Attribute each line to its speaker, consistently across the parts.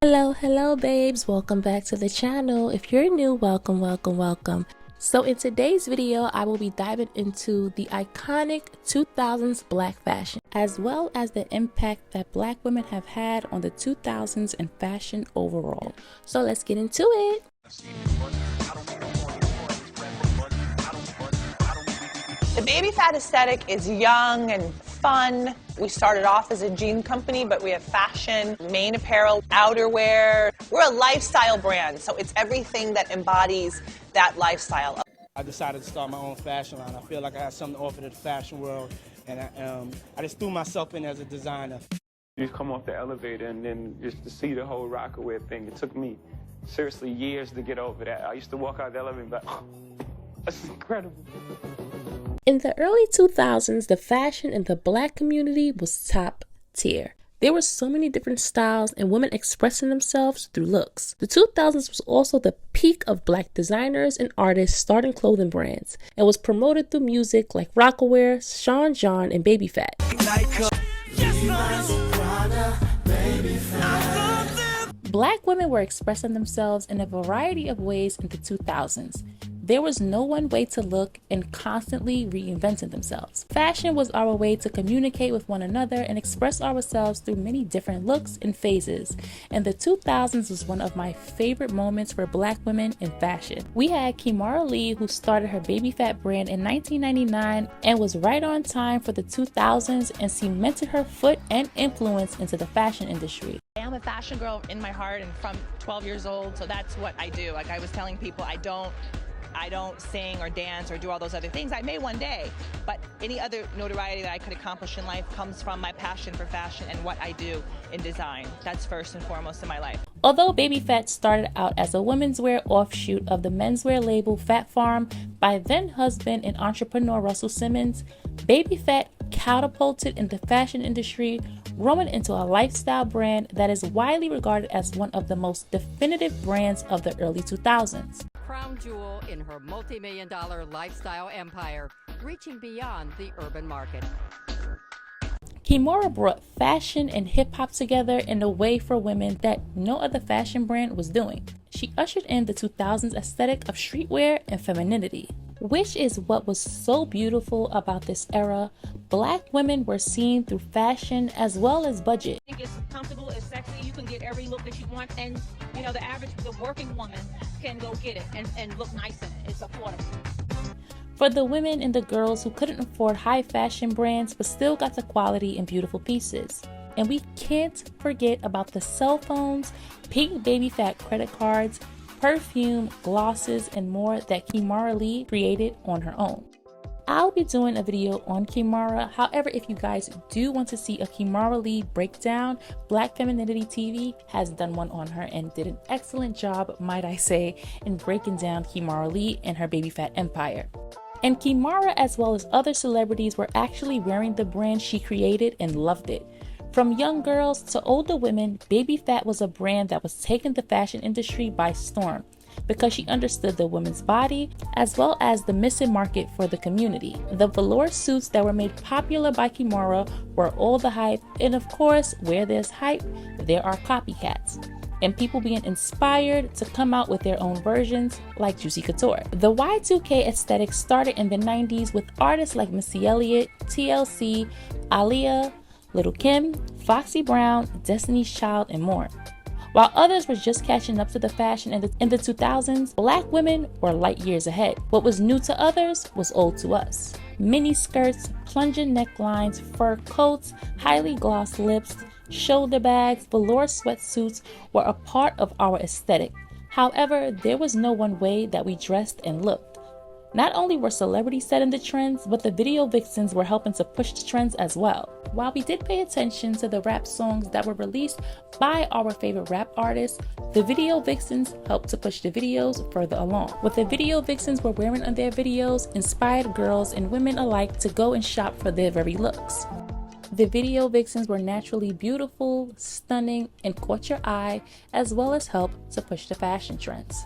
Speaker 1: Hello babes, welcome back to the channel. If you're new, welcome. So in today's video, I will be diving into the iconic 2000s black fashion, as well as the impact that black women have had on the 2000s and fashion overall. So let's get into it.
Speaker 2: The baby fat aesthetic is young and fun. We started off as a jean company, but we have fashion, main apparel, outerwear. We're a lifestyle brand, so it's everything that embodies that lifestyle.
Speaker 3: I decided to start my own fashion line. I feel like I have something to offer to the fashion world, and I just threw myself in as a designer.
Speaker 4: You come off the elevator and then just to see the whole Rockaway thing, it took me seriously years to get over that. I used to walk out the elevator and be like, oh, that's incredible.
Speaker 1: In the early 2000s, the fashion in the black community was top tier. There were so many different styles and women expressing themselves through looks. The 2000s was also the peak of black designers and artists starting clothing brands, and was promoted through music like Rockaway, Sean John, and Baby Phat. Black women were expressing themselves in a variety of ways in the 2000s. There was no one way to look and constantly reinventing themselves. Fashion was our way to communicate with one another and express ourselves through many different looks and phases. And the 2000s was one of my favorite moments for black women in fashion. We had Kimora Lee, who started her Baby Phat brand in 1999 and was right on time for the 2000s and cemented her foot and influence into the fashion industry.
Speaker 2: I'm a fashion girl in my heart and from 12 years old, so that's what I do. Like I was telling people, I don't sing or dance or do all those other things. I may one day, but any other notoriety that I could accomplish in life comes from my passion for fashion and what I do in design. That's first and foremost in my life.
Speaker 1: Although Baby Phat started out as a women's wear offshoot of the menswear label Phat Farm by then husband and entrepreneur Russell Simmons, Baby Phat catapulted in the fashion industry, growing into a lifestyle brand that is widely regarded as one of the most definitive brands of the early 2000s.
Speaker 5: Crown jewel in her multi-million-dollar lifestyle empire, reaching beyond the urban market.
Speaker 1: Kimora brought fashion and hip-hop together in a way for women that no other fashion brand was doing. She ushered in the 2000s aesthetic of streetwear and femininity, which is what was so beautiful about this era. Black women were seen through fashion as well as budget.
Speaker 6: I think it's comfortable, it's sexy, you can get every look that you want, and you know, the working woman can go get it and look nice in it. It's affordable.
Speaker 1: For the women and the girls who couldn't afford high fashion brands but still got the quality and beautiful pieces. And we can't forget about the cell phones, pink Baby Phat credit cards, perfume, glosses, and more that Kimora Lee created on her own. I'll be doing a video on Kimora. However, if you guys do want to see a Kimora Lee breakdown, Black Femininity TV has done one on her and did an excellent job, might I say, in breaking down Kimora Lee and her Baby Phat empire. And Kimora, as well as other celebrities, were actually wearing the brand she created and loved it. From young girls to older women, Baby Phat was a brand that was taking the fashion industry by storm, because she understood the woman's body as well as the missing market for the community. The velour suits that were made popular by Kimora were all the hype, and of course, where there's hype, there are copycats, and people being inspired to come out with their own versions like Juicy Couture. The Y2K aesthetic started in the 90s with artists like Missy Elliott, TLC, Aaliyah, Little Kim, Foxy Brown, Destiny's Child, and more. While others were just catching up to the fashion in the 2000s, black women were light years ahead. What was new to others was old to us. Mini skirts, plunging necklines, fur coats, highly glossed lips, shoulder bags, velour sweatsuits were a part of our aesthetic. However, there was no one way that we dressed and looked. Not only were celebrities setting the trends, but the video vixens were helping to push the trends as well. While we did pay attention to the rap songs that were released by our favorite rap artists, the video vixens helped to push the videos further along. What the video vixens were wearing on their videos inspired girls and women alike to go and shop for their very looks. The video vixens were naturally beautiful, stunning, and caught your eye, as well as helped to push the fashion trends.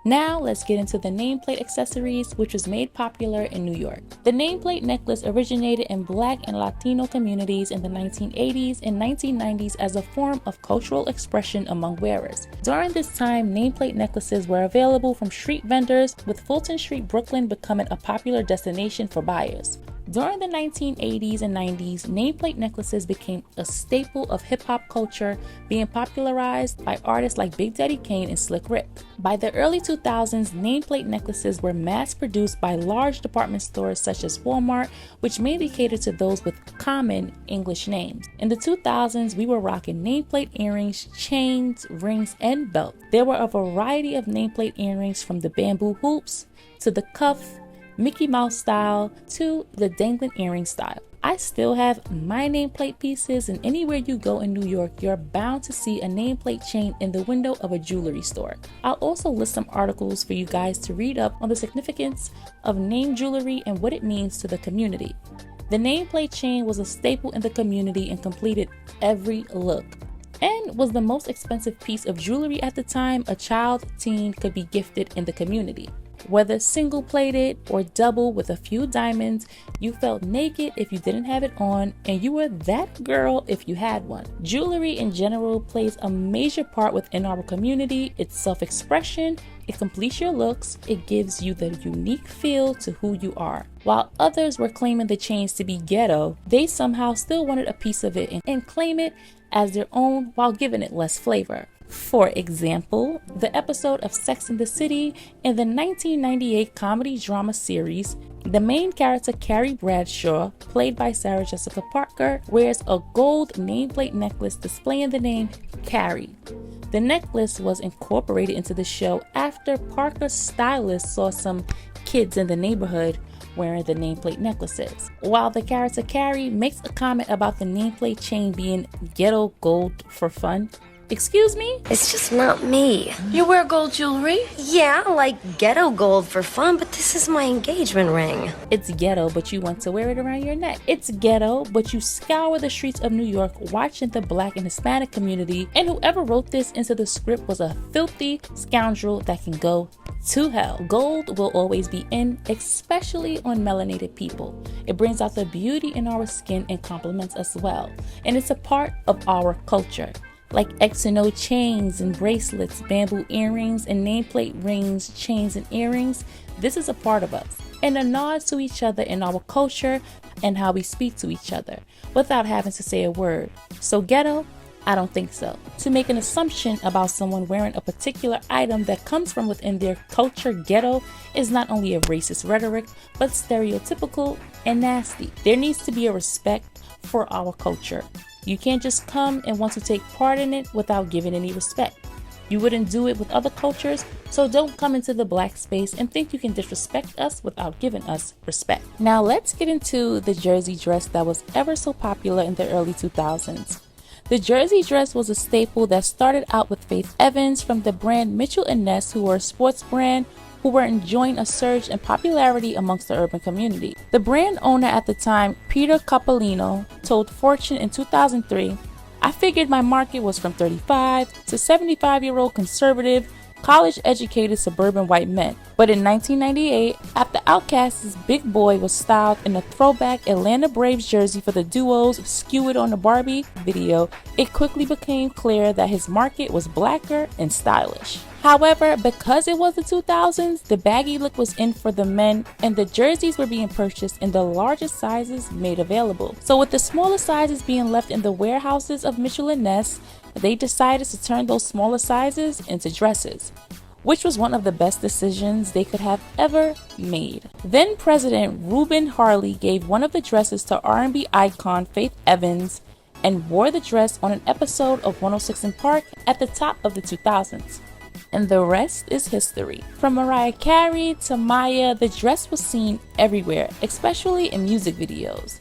Speaker 1: Now let's get into the nameplate accessories, which was made popular in New York. The nameplate necklace originated in Black and Latino communities in the 1980s and 1990s as a form of cultural expression among wearers. During this time, nameplate necklaces were available from street vendors, with Fulton Street, Brooklyn becoming a popular destination for buyers. During the 1980s and 90s, nameplate necklaces became a staple of hip-hop culture, being popularized by artists like Big Daddy Kane and Slick Rick. By the early 2000s, nameplate necklaces were mass-produced by large department stores such as Walmart, which mainly catered to those with common English names. In the 2000s, we were rocking nameplate earrings, chains, rings, and belts. There were a variety of nameplate earrings, from the bamboo hoops to the cuff, Mickey Mouse style to the dangling earring style. I still have my nameplate pieces, and anywhere you go in New York, you're bound to see a nameplate chain in the window of a jewelry store. I'll also list some articles for you guys to read up on the significance of name jewelry and what it means to the community. The nameplate chain was a staple in the community and completed every look, and was the most expensive piece of jewelry at the time a child teen could be gifted in the community. Whether single-plated or double with a few diamonds, you felt naked if you didn't have it on, and you were that girl if you had one. Jewelry in general plays a major part within our community. It's self-expression, it completes your looks, it gives you the unique feel to who you are. While others were claiming the chains to be ghetto, they somehow still wanted a piece of it and claim it as their own while giving it less flavor. For example, the episode of Sex and the City in the 1998 comedy drama series, the main character Carrie Bradshaw, played by Sarah Jessica Parker, wears a gold nameplate necklace displaying the name Carrie. The necklace was incorporated into the show after Parker's stylist saw some kids in the neighborhood wearing the nameplate necklaces. While the character Carrie makes a comment about the nameplate chain being ghetto gold for fun, excuse me?
Speaker 7: It's just not me.
Speaker 8: You wear gold jewelry?
Speaker 7: Yeah, like ghetto gold for fun, but this is my engagement ring.
Speaker 1: It's ghetto, but you want to wear it around your neck. It's ghetto, but you scour the streets of New York watching the Black and Hispanic community, and whoever wrote this into the script was a filthy scoundrel that can go to hell. Gold will always be in, especially on melanated people. It brings out the beauty in our skin and compliments us well, and it's a part of our culture. Like X and O chains and bracelets, bamboo earrings and nameplate rings, chains and earrings, this is a part of us, and a nod to each other in our culture and how we speak to each other without having to say a word. So ghetto? I don't think so. To make an assumption about someone wearing a particular item that comes from within their culture ghetto is not only a racist rhetoric, but stereotypical and nasty. There needs to be a respect for our culture. You can't just come and want to take part in it without giving any respect. You wouldn't do it with other cultures, so don't come into the Black space and think you can disrespect us without giving us respect. Now let's get into the jersey dress that was ever so popular in the early 2000s. The jersey dress was a staple that started out with Faith Evans from the brand Mitchell & Ness, who were a sports brand who were enjoying a surge in popularity amongst the urban community. The brand owner at the time, Peter Coppolino, told Fortune in 2003, "I figured my market was from 35 to 75-year-old conservative, college-educated suburban white men." But in 1998, after Outkast's Big Boy was styled in a throwback Atlanta Braves jersey for the duo's Skew It on the Barbie video, it quickly became clear that his market was blacker and stylish. However, because it was the 2000s, the baggy look was in for the men, and the jerseys were being purchased in the largest sizes made available. So with the smaller sizes being left in the warehouses of Mitchell & Ness, they decided to turn those smaller sizes into dresses, which was one of the best decisions they could have ever made. Then President Reuben Harley gave one of the dresses to R&B icon Faith Evans and wore the dress on an episode of 106 in Park at the top of the 2000s. And the rest is history. From Mariah Carey to Maya, the dress was seen everywhere, especially in music videos.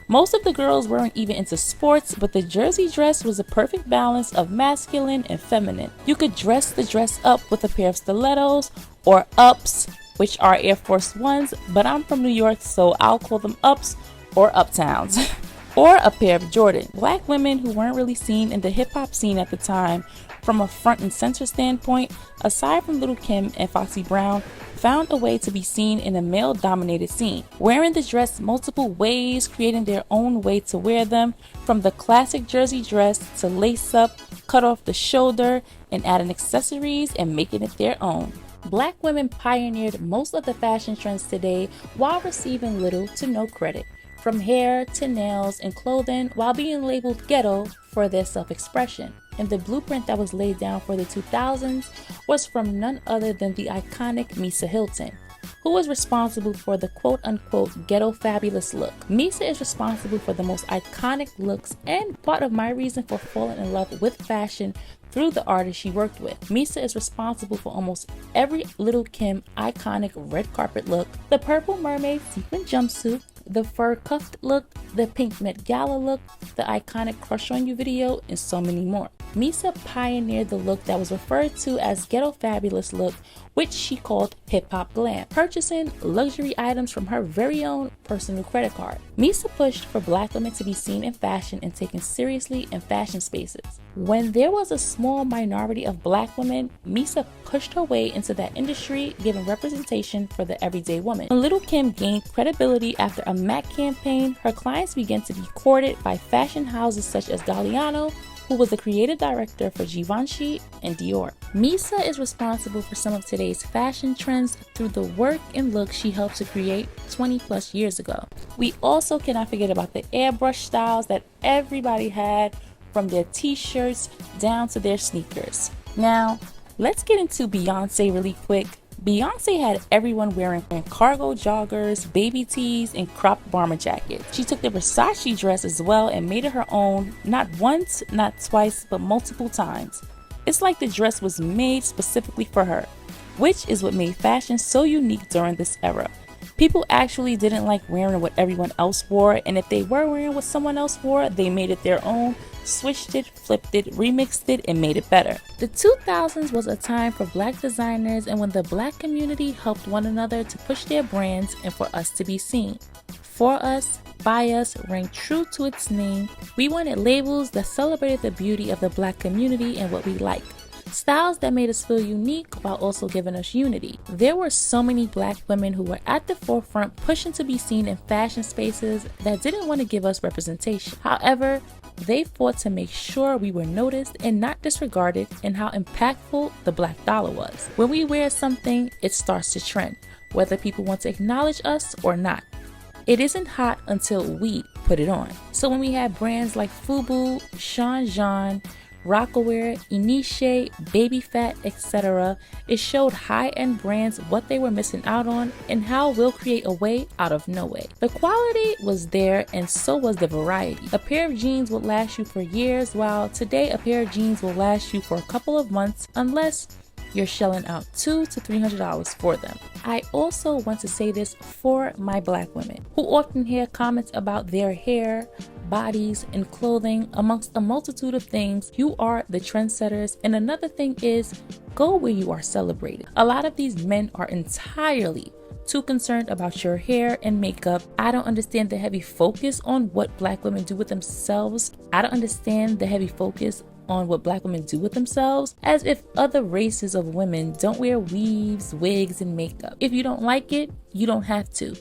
Speaker 1: Most of the girls weren't even into sports, but the jersey dress was a perfect balance of masculine and feminine. You could dress the dress up with a pair of stilettos or ups, which are Air Force Ones, but I'm from New York, so I'll call them ups or uptowns. or a pair of Jordan. Black women who weren't really seen in the hip-hop scene at the time from a front and center standpoint, aside from Lil' Kim and Foxy Brown, found a way to be seen in a male-dominated scene, wearing the dress multiple ways, creating their own way to wear them, from the classic jersey dress to lace up, cut off the shoulder, and adding accessories and making it their own. Black women pioneered most of the fashion trends today while receiving little to no credit, from hair to nails and clothing, while being labeled ghetto for their self-expression. And the blueprint that was laid down for the 2000s was from none other than the iconic Misa Hylton, who was responsible for the quote-unquote ghetto fabulous look. Misa is responsible for the most iconic looks and part of my reason for falling in love with fashion through the artists she worked with. Misa is responsible for almost every Lil' Kim iconic red carpet look, the purple mermaid sequin jumpsuit, the fur cuffed look, the pink Met Gala look, the iconic Crush on You video, and so many more. Misa pioneered the look that was referred to as ghetto fabulous look, which she called hip-hop glam, purchasing luxury items from her very own personal credit card. Misa pushed for Black women to be seen in fashion and taken seriously in fashion spaces. When there was a small minority of Black women, Misa pushed her way into that industry, giving representation for the everyday woman. When Lil' Kim gained credibility after a MAC campaign, her clients began to be courted by fashion houses such as Galliano, who was the creative director for Givenchy and Dior. Misa is responsible for some of today's fashion trends through the work and look she helped to create 20 plus years ago. We also cannot forget about the airbrush styles that everybody had, from their t-shirts down to their sneakers. Now, let's get into Beyonce really quick. Beyonce had everyone wearing cargo joggers, baby tees, and cropped bomber jackets. She took the Versace dress as well and made it her own, not once, not twice, but multiple times. It's like the dress was made specifically for her, which is what made fashion so unique during this era. People actually didn't like wearing what everyone else wore, and if they were wearing what someone else wore, they made it their own, switched it, flipped it, remixed it, and made it better. The 2000s was a time for Black designers and when the Black community helped one another to push their brands and for us to be seen. For Us, By Us rang true to its name. We wanted labels that celebrated the beauty of the Black community and what we like. Styles that made us feel unique while also giving us unity. There were so many Black women who were at the forefront pushing to be seen in fashion spaces that didn't want to give us representation. However, they fought to make sure we were noticed and not disregarded, and how impactful the Black dollar was. When we wear something, it starts to trend, whether people want to acknowledge us or not. It isn't hot until we put it on. So when we had brands like Fubu, Sean Jean, Rockaware, Iniche, Baby Phat, etc., it showed high-end brands what they were missing out on and how we'll create a way out of no way. The quality was there and so was the variety. A pair of jeans would last you for years, while today a pair of jeans will last you for a couple of months unless you're shelling out $200 to $300 for them. I also want to say this for my Black women who often hear comments about their hair, bodies, and clothing. Amongst a multitude of things, you are the trendsetters, and another thing is go where you are celebrated. A lot of these men are entirely too concerned about your hair and makeup. I don't understand the heavy focus on what Black women do with themselves. I don't understand the heavy focus on what Black women do with themselves, as if other races of women don't wear weaves, wigs, and makeup. If you don't like it, you don't have to.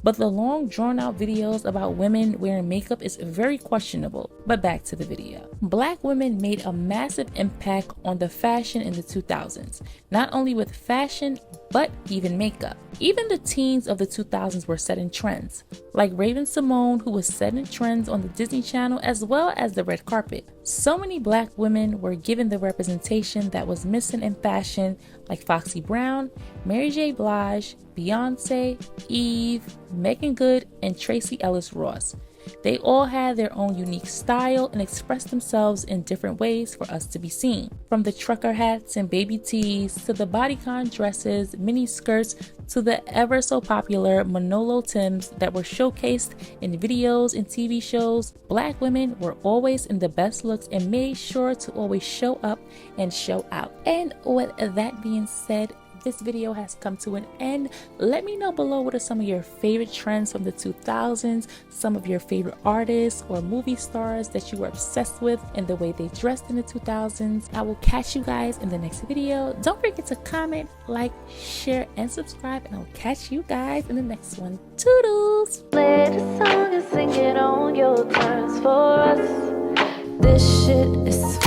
Speaker 1: But the long drawn out videos about women wearing makeup is very questionable. But back to the video. Black women made a massive impact on the fashion in the 2000s, not only with fashion, but even makeup. Even the teens of the 2000s were setting trends, like Raven-Symoné, who was setting trends on the Disney Channel as well as the red carpet. So many Black women were given the representation that was missing in fashion, like Foxy Brown, Mary J. Blige, Beyonce, Eve, Megan Good, and Tracee Ellis Ross. They all had their own unique style and expressed themselves in different ways for us to be seen. From the trucker hats and baby tees, to the bodycon dresses, mini skirts, to the ever so popular Manolo Tims that were showcased in videos and TV shows, Black women were always in the best looks and made sure to always show up and show out. And with that being said, this video has come to an end. Let me know below what are some of your favorite trends from the 2000s, some of your favorite artists or movie stars that you were obsessed with and the way they dressed in the 2000s. I will catch you guys in the next video. Don't forget to comment, like, share, and subscribe, and I'll catch you guys in the next one. Toodles!
Speaker 8: Play the song and sing it on your terms for us. This shit is